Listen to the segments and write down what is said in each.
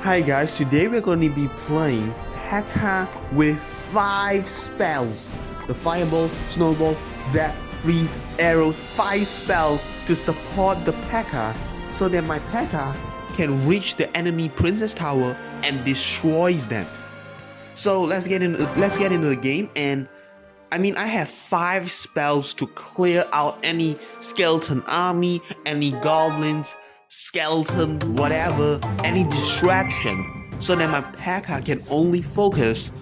Hi guys, today we're going to be playing Pekka with 5 spells. The Fireball, Snowball, Zap, Freeze, Arrows, 5 spells to support the Pekka so that my Pekka can reach the enemy Princess Tower and destroys them. So let's get into the game, and I have 5 spells to clear out any skeleton army, any goblins, skeleton, whatever, any distraction, so that my Pekka can only focus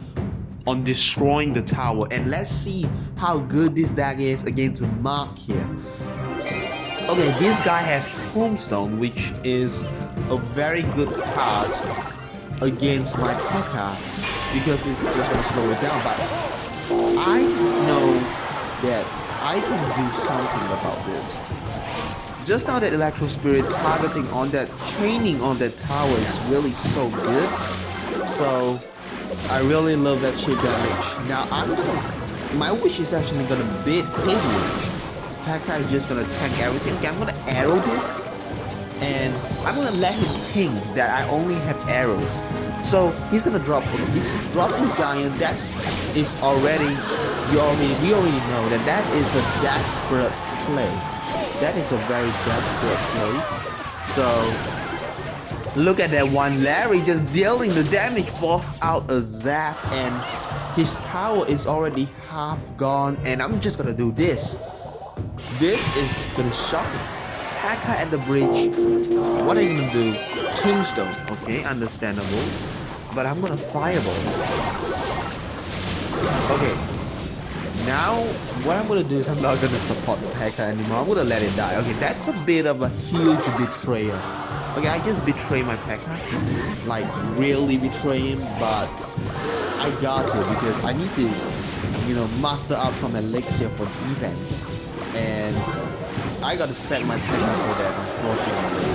on destroying the tower. And let's see how good this deck is against Mark here. Okay, this guy has Tombstone, which is a very good card against my Pekka because it's just gonna slow it down. But I know that I can do something about this. Just now that Electro Spirit targeting on that, chaining on that tower is really so good. So I really love that chip damage. Now my wish is actually gonna beat his wish. Pekka is just gonna tank everything. Okay, I'm gonna arrow this, and I'm gonna let him think that I only have arrows. So he's gonna drop. He's dropping giant. We already know that is a desperate play. That is a very desperate play. So look at that one. Larry just dealing the damage, force out a zap, and his tower is already half gone. And I'm just gonna do this. This is gonna shock him. Pekka at the bridge. What are you gonna do? Tombstone. Okay, understandable. But I'm gonna fireball this. Okay. Now, what I'm gonna do is I'm not gonna support Pekka anymore. I'm gonna let it die. Okay, that's a bit of a huge betrayal. Okay, I just betray my Pekka. Like, really betray him, but I got to because I need to, muster up some elixir for defense. And I gotta set my Pekka for that, unfortunately.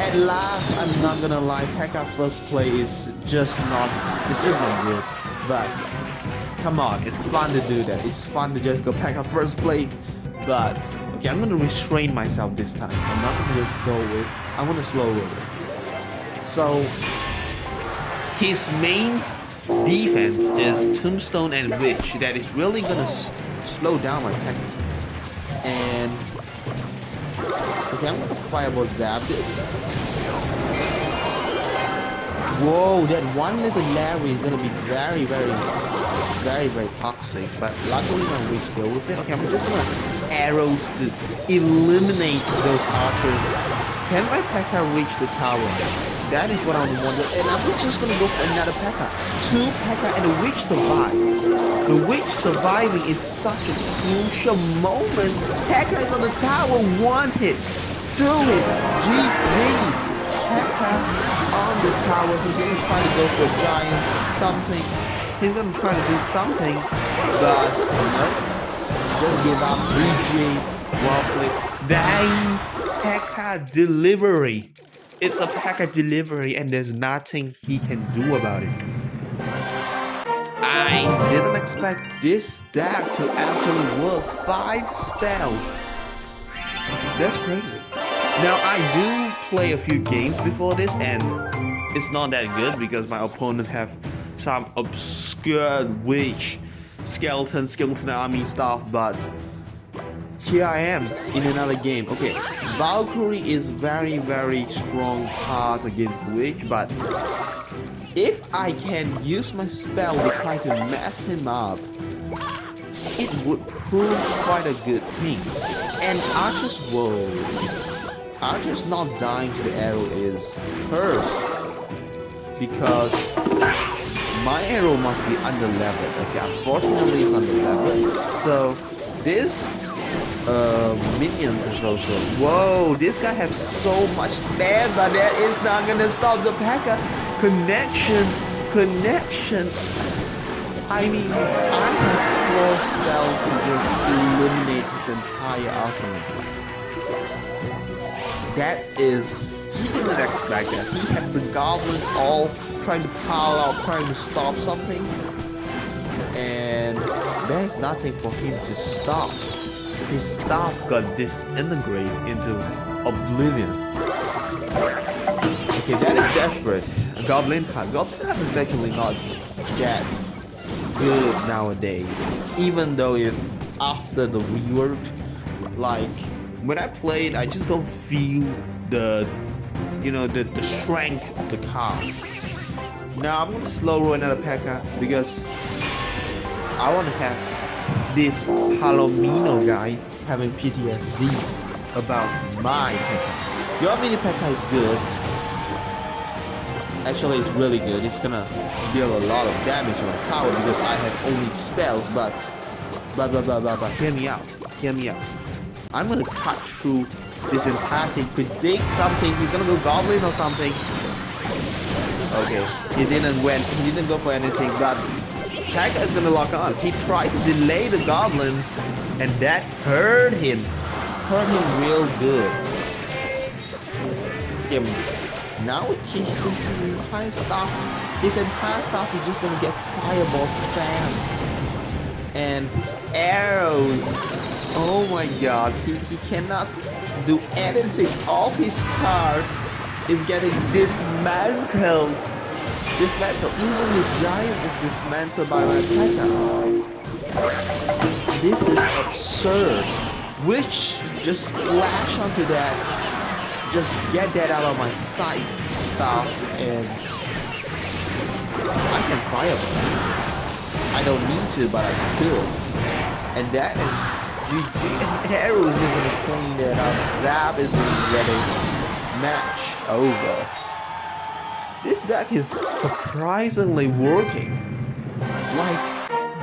At last, I'm not gonna lie, Pekka first play is just not good. But come on, it's fun to do that. It's fun to just go Pekka first play. But okay, I'm gonna restrain myself this time. I'm not gonna just go with. I'm gonna slow roll it. So his main defense is Tombstone and Witch. That is really gonna slow down my Pekka. And okay, I'm gonna Fireball Zap this. Whoa, that one little Larry is gonna be very, very toxic, but luckily my witch deal with it. Okay, I'm just gonna arrows to eliminate those archers. Can my Pekka reach the tower? That is what I'm wondering. And I'm just gonna go for another Pekka. 2 Pekka and the witch survive. The witch surviving is such a crucial moment. Pekka is on the tower. 1 hit, 2 hit, GG. Pekka on the tower. He's gonna try to go for a giant something. He's gonna try to do something, but nope. Just give up. GG. Well played. Dang. Pekka delivery. It's a Pekka delivery, and there's nothing he can do about it. I didn't expect this deck to actually work. 5 spells. That's crazy. Now I do play a few games before this, and it's not that good because my opponent have some obscure witch, skeleton army stuff, but here I am in another game. Okay, Valkyrie is very, very strong card against witch, but if I can use my spell to try to mess him up, it would prove quite a good thing. And Archer's not dying to the arrow is cursed because my arrow must be under leveled. Okay, unfortunately it's under leveled. So this minions is also. Whoa, this guy has so much spam, but that is not gonna stop the Pekka. Connection. I have 4 spells to just eliminate his entire arsenal. He didn't expect that. He had the goblins all trying to pile out, trying to stop something, and there's nothing for him to stop. His staff got disintegrated into oblivion. Okay, that is desperate. Goblin Hunt. Goblin Hunt is actually not that good nowadays. Even though if after the rework, like when I played, I just don't feel the the strength of the card. Now I'm gonna slow roll another Pekka because I want to have this Palomino guy having PTSD about my Pekka. Your mini Pekka is good. Actually, it's really good. It's gonna deal a lot of damage on my tower because I have only spells. But hear me out. Hear me out. I'm gonna cut through this entire thing. Predict something. He's gonna go Goblin or something. Okay, he didn't go for anything. But Pekka is gonna lock on. He tried to delay the Goblins, and that hurt him. Hurt him real good. Now his entire stuff is just gonna get fireball spam and arrows. Oh my god, he cannot do anything. All his cards is getting dismantled. Even his giant is dismantled by my Pekka. This is absurd. Which just splash onto that. Just get that out of my sight stuff, and I can fireball this. I don't need to, but I could. And that is GG. Arrows isn't clean that up. Zap isn't getting match over. This deck is surprisingly working. Like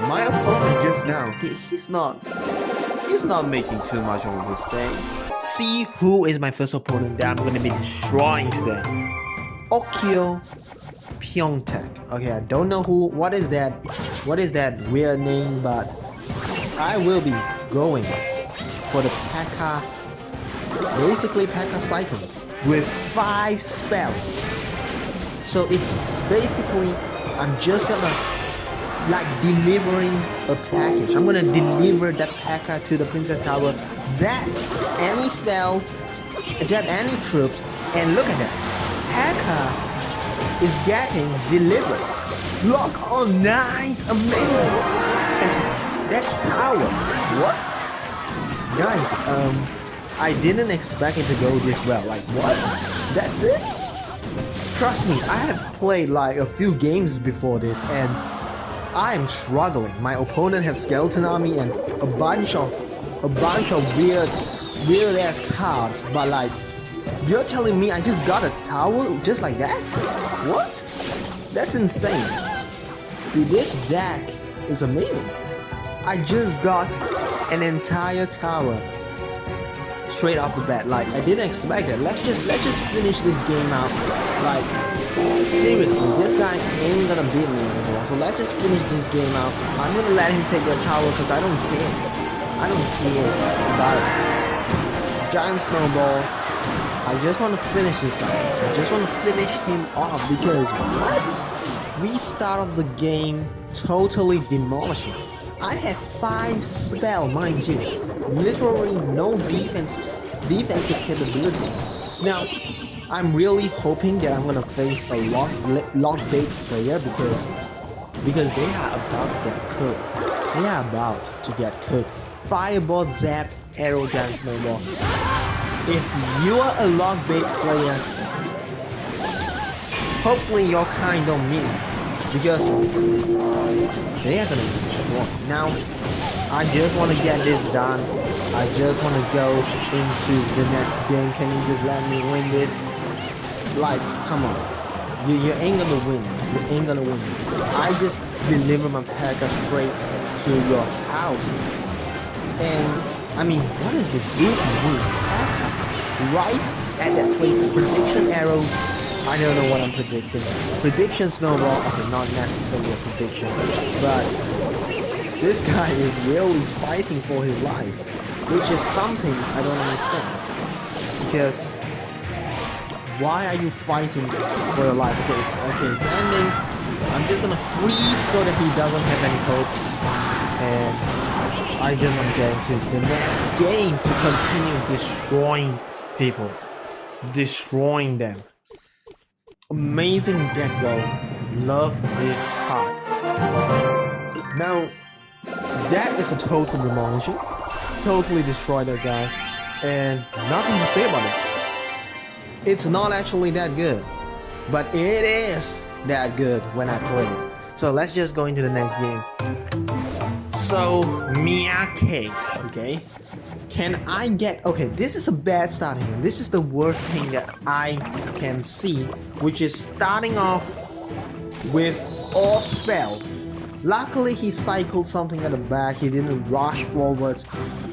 my opponent just now, he's not making too much of a mistake. See who is my first opponent that I'm going to be destroying today. Okio Pyeongtaek. Okay, I don't know what is that weird name, but I will be going for the Pekka, basically Pekka cycle with 5 spells. So it's basically, I'm just gonna like delivering a package. I'm gonna deliver that Pekka to the Princess Tower. Zap any spell, zap any troops, and look at that. Pekka is getting delivered. Lock on, nice, amazing. And that's tower. What? Guys, I didn't expect it to go this well. Like what? That's it? Trust me, I have played like a few games before this and I am struggling. My opponent have Skeleton Army and a bunch of weird ass cards, but like you're telling me I just got a tower just like that? What? That's insane. Dude, this deck is amazing. I just got an entire tower straight off the bat. Like I didn't expect it. Let's just finish this game out. Like seriously, this guy ain't gonna beat me anymore. So let's just finish this game out. I'm gonna let him take that tower because I don't care. I don't care about it. Giant snowball. I just want to finish this guy. I just want to finish him off because what? We start off the game totally demolishing. I have 5 spells, mind you. Literally no defensive capability. Now, I'm really hoping that I'm gonna face a lock bait player because they are about to get cooked. They are about to get cooked. Fireball, zap, arrow, giant snowball. If you are a lock bait player, hopefully your kind don't meet me because they are gonna be destroyed. Now, I just want to get this done. I just want to go into the next game. Can you just let me win this? Like, come on. You ain't gonna win. You ain't gonna win. I just deliver my Pekka straight to your house. And, I mean, what is this goofy move? Pekka right at that place. Prediction arrows. I don't know what I'm predicting. Prediction snowball. Okay, not necessarily a prediction. But this guy is really fighting for his life, which is something I don't understand. Because why are you fighting for your life? Okay, it's ending. I'm just gonna freeze so that he doesn't have any hopes, and I just want to get into the next game to continue destroying people, destroying them. Amazing get-go. Love is hot. Now, that is a total demolition. Totally destroyed that guy. And nothing to say about it. It's not actually that good. But it is that good when I play it. So let's just go into the next game. So, WEAK, okay? Can I get... Okay, this is a bad starting hand. This is the worst thing that I can see, which is starting off with all spell. Luckily, he cycled something at the back. He didn't rush forwards.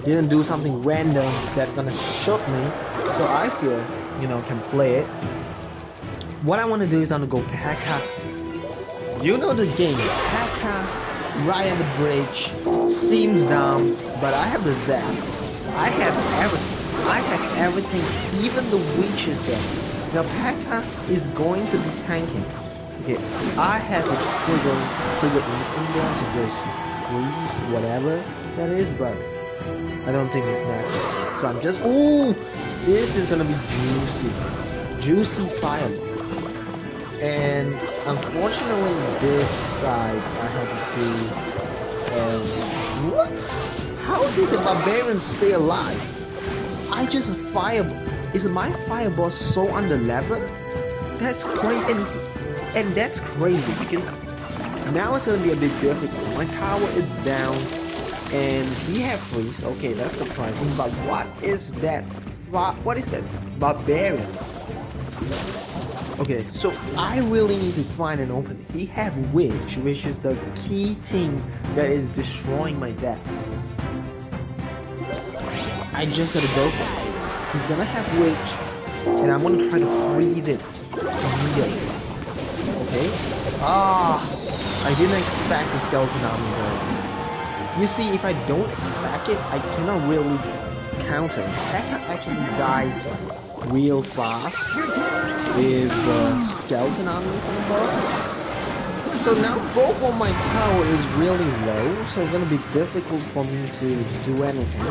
Didn't do something random that gonna shock me. So I still, can play it. What I want to do is I'm gonna go Pekka. You know the game. Pekka right at the bridge. Seems dumb, but I have the zap. I have everything. I have everything. Even the witch is there. Now Pekka is going to be tanking. Okay, I have a trigger instinct there to just freeze whatever that is, but I don't think it's necessary. So I'm just, ooh, this is gonna be juicy fireball. And unfortunately, this side I have to do. What? How did the barbarian stay alive? I just fireball. Is my fireball so under level? That's crazy. And that's crazy because now it's gonna be a bit difficult. My tower is down and he have freeze. Okay, that's surprising. But what is that? What is that? Barbarians. Okay, so I really need to find an opening. He have witch, which is the key thing that is destroying my deck. I just gotta go for it. He's gonna have witch, and I'm gonna try to freeze it immediately. Okay. I didn't expect the skeleton army though. You see, if I don't expect it, I cannot really counter it. Pekka actually dies real fast with the skeleton armies on the board. So now both of my tower is really low, so it's gonna be difficult for me to do anything.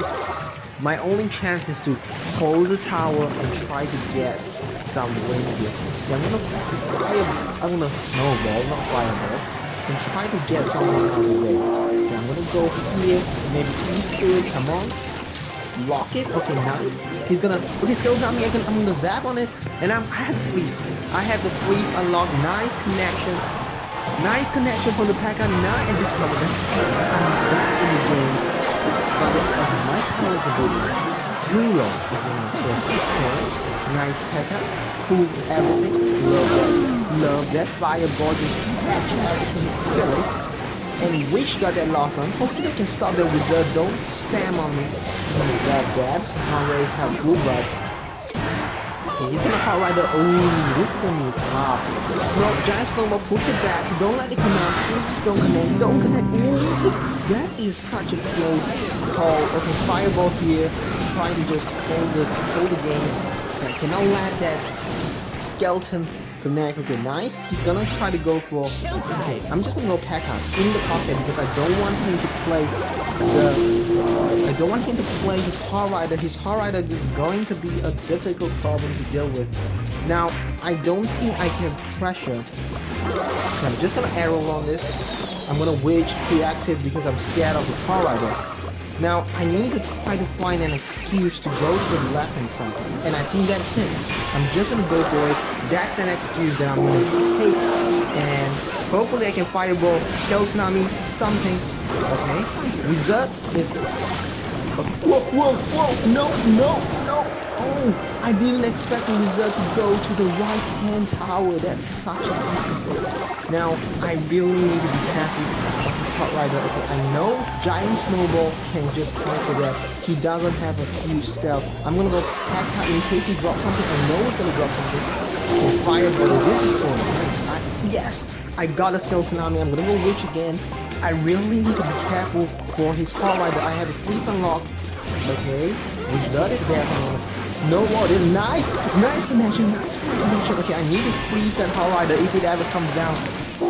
My only chance is to hold the tower and try to get some win here. Yeah, I'm gonna snowball, not fireball, and try to get something out of the way. Okay, I'm gonna go here, maybe E-Spirit, come on. Lock it, okay, nice. He's gonna, okay, skeleton army, I'm gonna zap on it, and I have the freeze. I have the freeze unlocked, nice connection. Nice connection from the Pekka, and this cover. I'm back in the game. But my tower is a bit too low, if you want to say. Okay, nice Pekka. Cooled everything. Love that. Fireball just catch everything silly. And Wish got that lock on. Hopefully they can stop the wizard. Don't spam on me. Wizard dead. Not very helpful, but okay, he's gonna hot rider. Oh, this is gonna be tough. Giant snowball, push it back. Don't let it come out. Please don't connect. Don't connect. Ooh, that is such a close call. Okay, fireball here. Trying to just hold the game. Okay, I cannot let that skeleton connect. Okay, nice. He's gonna try to go for. Okay, I'm just gonna go Pekka in the pocket because I don't want him to play I don't want him to play his hard rider. His hard rider is going to be a difficult problem to deal with. Now, I don't think I can pressure. Okay, I'm just gonna arrow on this. I'm gonna witch preactive because I'm scared of his hard rider. Now, I need to try to find an excuse to go to the left-hand side, and I think that's it. I'm just gonna go for it. That's an excuse that I'm gonna take, and hopefully I can fireball skeleton army, something. Okay, wizard is. Okay. Whoa! No! Oh, I didn't expect the wizard to go to the right-hand tower. That's such a huge mistake. Now, I really need to be careful of his hot rider. Okay, I know giant snowball can just counter that. He doesn't have a huge spell. I'm gonna go Pekka in case he drops something. I know he's gonna drop something. Okay, fireball. This is so nice. Yes, I got a skeleton army. I'm gonna go witch again. I really need to be careful for his hot rider. I have a freeze unlock. Okay, wizard is there. I'm gonna snowball. This is nice connection, nice connection. Okay, I need to freeze that hot rider if it ever comes down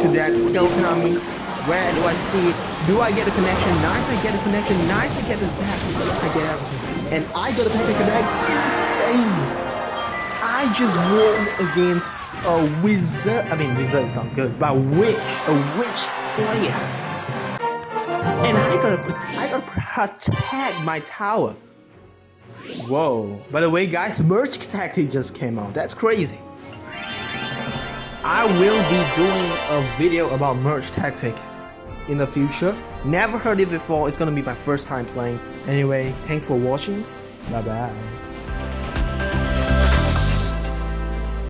to that skeleton army. Where do I see it? Do I get a connection? Nice, I get a connection. Nice, I get a zap. I get everything, and I got a Pekka connect. Insane! I just won against a wizard. I mean, wizard is not good, but a witch player. And I gotta protect my tower. Whoa. By the way, guys, merge tactic just came out. That's crazy. I will be doing a video about merge tactic in the future. Never heard it before. It's gonna be my first time playing. Anyway, thanks for watching. Bye bye.